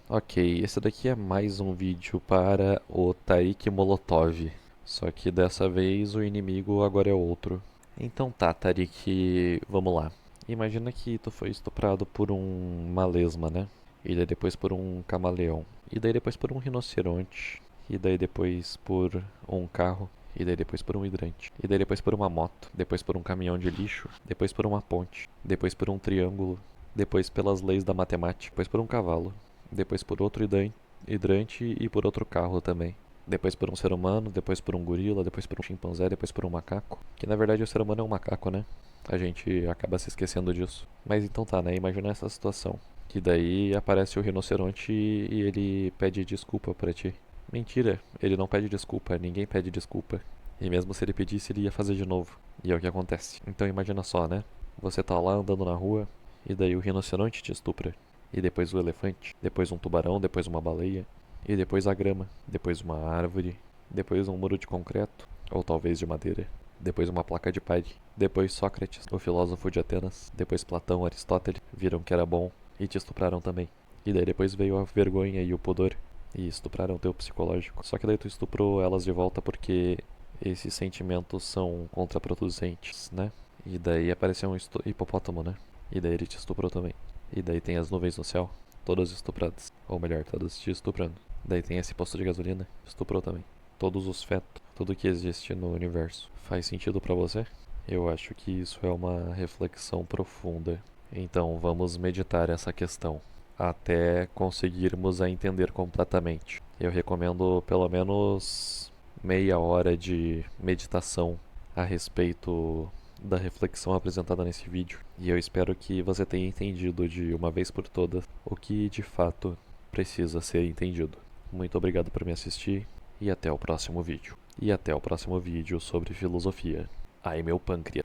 Ok, esse daqui é mais um vídeo para o Tarik Molotov. Só que dessa vez o inimigo agora é outro. Então tá, Tarik, vamos lá. Imagina que tu foi estuprado por uma lesma, né? E daí depois por um camaleão. E daí depois por um rinoceronte. E daí depois por um carro. E daí depois por um hidrante. E daí depois por uma moto. Depois por um caminhão de lixo. Depois por uma ponte. Depois por um triângulo. Depois pelas leis da matemática. Depois por um cavalo. Depois por outro hidrante e por outro carro também. Depois por um ser humano, depois por um gorila, depois por um chimpanzé, depois por um macaco. Que na verdade o ser humano é um macaco, né? A gente acaba se esquecendo disso. Mas então tá, né? Imagina essa situação. Que daí aparece o rinoceronte e ele pede desculpa pra ti. Mentira, ele não pede desculpa, ninguém pede desculpa. E mesmo se ele pedisse, ele ia fazer de novo. E é o que acontece. Então imagina só, né? Você tá lá andando na rua e daí o rinoceronte te estupra. E depois o elefante, depois um tubarão, depois uma baleia, e depois a grama, depois uma árvore, depois um muro de concreto, ou talvez de madeira, depois uma placa de parede, depois Sócrates, o filósofo de Atenas, depois Platão, Aristóteles, viram que era bom e te estupraram também. E daí depois veio a vergonha e o pudor e estupraram teu psicológico. Só que daí tu estuprou elas de volta porque esses sentimentos são contraproducentes, né? E daí apareceu um hipopótamo, né? E daí ele te estuprou também. E daí tem as nuvens no céu, todas estupradas. Ou melhor, todas te estuprando. Daí tem esse posto de gasolina, estuprou também. Todos os fetos, tudo que existe no universo. Faz sentido pra você? Eu acho que isso é uma reflexão profunda. Então vamos meditar essa questão até conseguirmos a entender completamente. Eu recomendo pelo menos meia hora de meditação a respeito da reflexão apresentada nesse vídeo. E eu espero que você tenha entendido de uma vez por todas o que de fato precisa ser entendido. Muito obrigado por me assistir e até o próximo vídeo. E até o próximo vídeo sobre filosofia. Ai meu pâncreas.